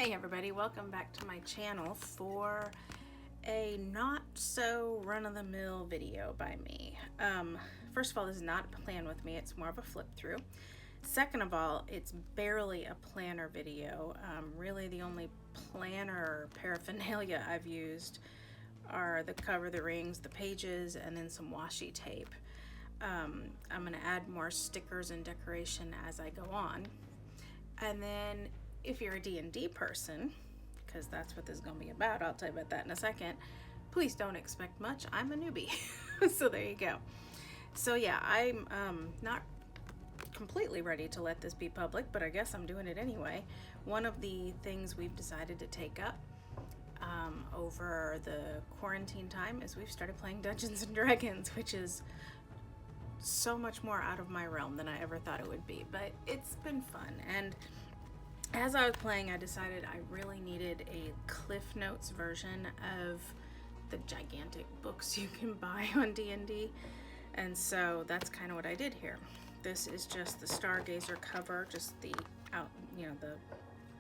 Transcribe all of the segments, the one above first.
Hey everybody, welcome back to my channel for a not so run-of-the-mill video by me. First of all, this is not a plan with me, it's more of a flip through. Second of all, it's barely a planner video. Really the only planner paraphernalia I've used are the cover, the rings, the pages, and then some washi tape. I'm going to add more stickers and decoration as I go on. And then if you're a D&D person, because that's what this is going to be about, I'll tell you about that in a second, please don't expect much. I'm a newbie. So there you go. So yeah, I'm not completely ready to let this be public, but I guess I'm doing it anyway. One of the things we've decided to take up over the quarantine time is we've started playing Dungeons and Dragons, which is so much more out of my realm than I ever thought it would be, but it's been fun. And as I was playing, I decided I really needed a Cliff Notes version of the gigantic books you can buy on D&D, and so that's kind of what I did here. This is just the Stargazer cover, just the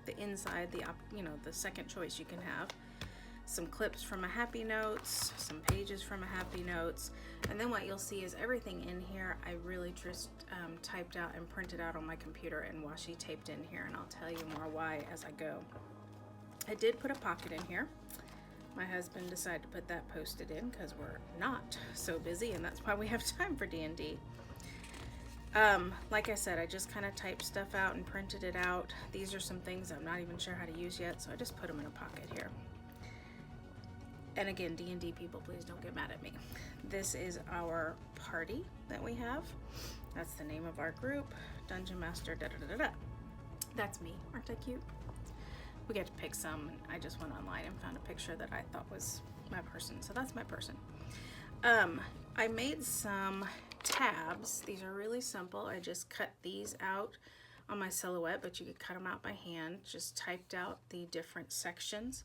the inside, the second choice you can have. Some clips from a Happy Notes, some pages from a Happy Notes, and then what you'll see is everything in here I really just typed out and printed out on my computer and washi taped in here, and I'll tell you more why as I go. I did put a pocket in here. My husband decided to put that posted in because we're not so busy, and that's why we have time for D&D. Like I said, I just kind of typed stuff out and printed it out. These are some things I'm not even sure how to use yet, so I just put them in a pocket here. And again, D&D people, please don't get mad at me. This is our party that we have. That's the name of our group, Dungeon Master da-da-da-da-da. That's me. Aren't I cute? We get to pick some. I just went online and found a picture that I thought was my person, so that's my person. I made some tabs. These are really simple. I just cut these out on my Silhouette, but you could cut them out by hand. Just typed out the different sections.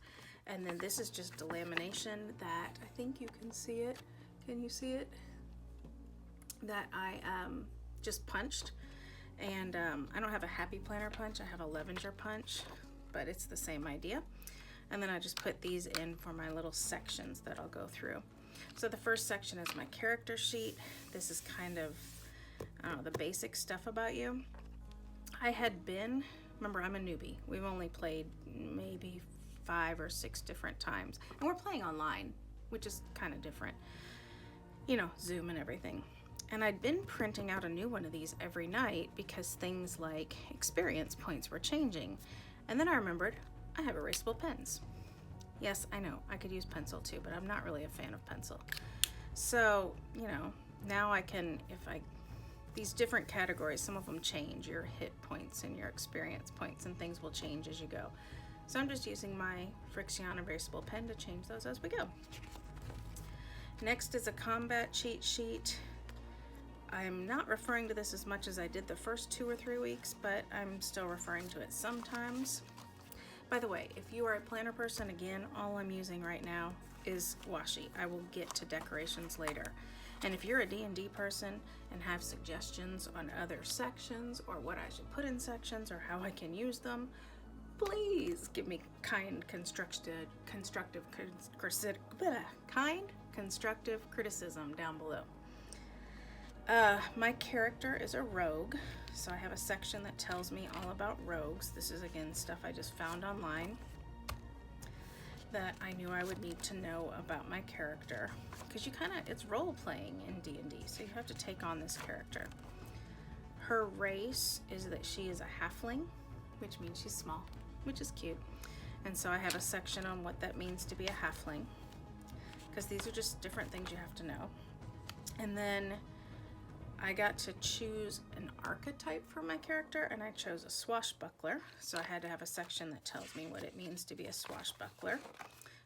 And then this is just a lamination that I think you can see it. Can you see it? That I just punched. And I don't have a Happy Planner punch, I have a Levenger punch, but it's the same idea. And then I just put these in for my little sections that I'll go through. So the first section is my character sheet. This is kind of, I don't know, the basic stuff about you. I had been, remember I'm a newbie. We've only played maybe 5 or 6 different times, and we're playing online, which is kind of different, you know, Zoom and everything. And I'd been printing out a new one of these every night because things like experience points were changing. And then I remembered I have erasable pens. Yes, I know I could use pencil too, but I'm not really a fan of pencil. So, you know, now I can, these different categories, some of them change, your hit points and your experience points, and things will change as you go. So I'm just using my Frixion erasable pen to change those as we go. Next is a combat cheat sheet. I'm not referring to this as much as I did the first 2 or 3 weeks, but I'm still referring to it sometimes. By the way, if you are a planner person, again, all I'm using right now is washi. I will get to decorations later. And if you're a D&D person and have suggestions on other sections or what I should put in sections or how I can use them, please give me kind, constructive criticism down below. My character is a rogue, so I have a section that tells me all about rogues. This is, again, stuff I just found online that I knew I would need to know about my character, because it's role-playing in D&D, so you have to take on this character. Her race is that she is a halfling, which means she's small, which is cute. And so I have a section on what that means to be a halfling, because these are just different things you have to know. And then I got to choose an archetype for my character, and I chose a swashbuckler. So I had to have a section that tells me what it means to be a swashbuckler.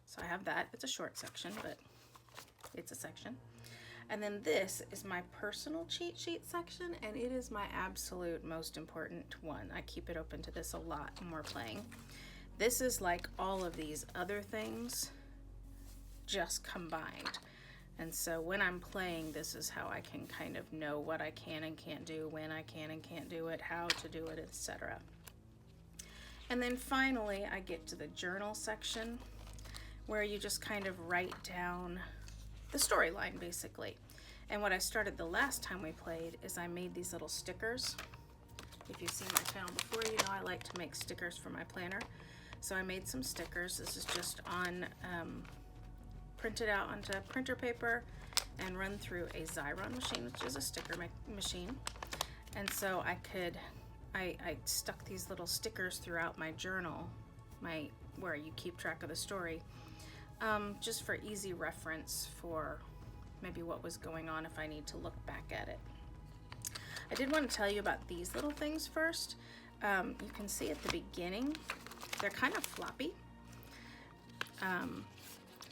So I have that. It's a short section, but it's a section. And then this is my personal cheat sheet section, and it is my absolute most important one. I keep it open to this a lot when we're playing. This is like all of these other things just combined. And so when I'm playing, this is how I can kind of know what I can and can't do, when I can and can't do it, how to do it, etc. And then finally, I get to the journal section where you just kind of write down the storyline basically. And what I started the last time we played is I made these little stickers. If you've seen my channel before, you know I like to make stickers for my planner. So I made some stickers. This is just on printed out onto printer paper and run through a Xyron machine, which is a sticker machine. And so I stuck these little stickers throughout my journal, where you keep track of the story, just for easy reference for maybe what was going on if I need to look back at it. I did want to tell you about these little things first. You can see at the beginning, they're kind of floppy.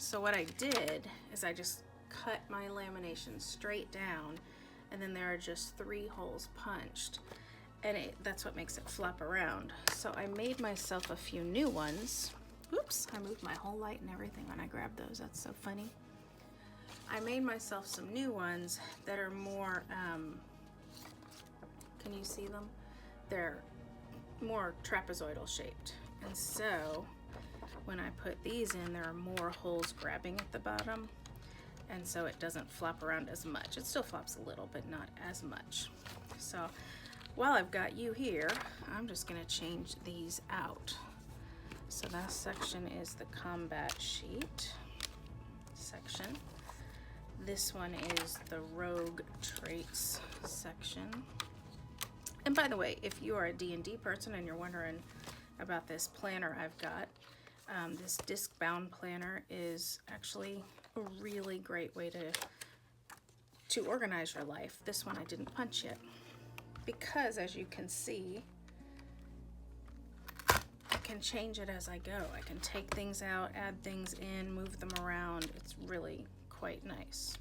So what I did is I just cut my lamination straight down, and then there are just 3 holes punched, and that's what makes it flop around. So I made myself a few new ones. Oops, I moved my whole light and everything when I grabbed those. That's so funny. I made myself some new ones that are more, can you see them? They're more trapezoidal shaped. And so when I put these in, there are more holes grabbing at the bottom, and so it doesn't flop around as much. It still flops a little, but not as much. So while I've got you here, I'm just gonna change these out. So that section is the combat sheet section. This one is the rogue traits section. And by the way, if you are a D&D person and you're wondering about this planner I've got, this disc bound planner is actually a really great way to organize your life. This one I didn't punch yet because, as you can see, I can change it as I go. I can take things out, add things in, move them around. It's really quite nice.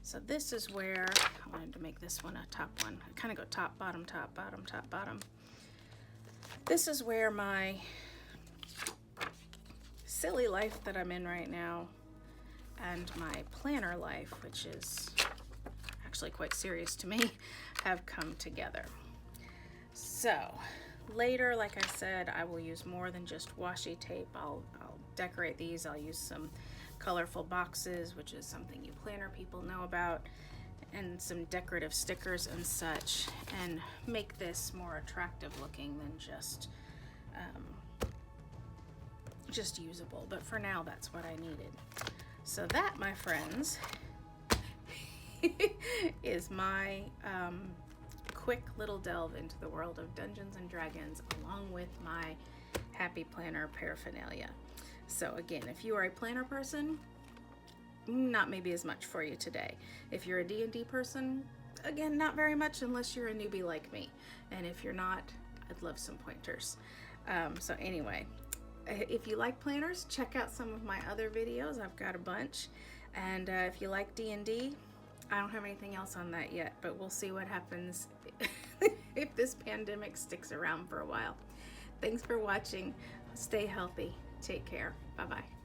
So this is where I wanted to make this one a top one. I kind of go top, bottom, top, bottom, top, bottom. This is where my silly life that I'm in right now and my planner life, which is actually quite serious to me, have come together. So later, like I said, I will use more than just washi tape. I'll decorate these. I'll use some colorful boxes, which is something you planner people know about, and some decorative stickers and such, and make this more attractive looking than just usable. But for now, that's what I needed. So that, my friends, is my quick little delve into the world of Dungeons and Dragons, along with my Happy Planner paraphernalia. So again, if you are a planner person, not maybe as much for you today. If you're a D&D person, again, not very much unless you're a newbie like me. And if you're not, I'd love some pointers. So anyway, if you like planners, check out some of my other videos. I've got a bunch. And if you like D&D, I don't have anything else on that yet, but we'll see what happens if this pandemic sticks around for a while. Thanks for watching. Stay healthy. Take care. Bye-bye.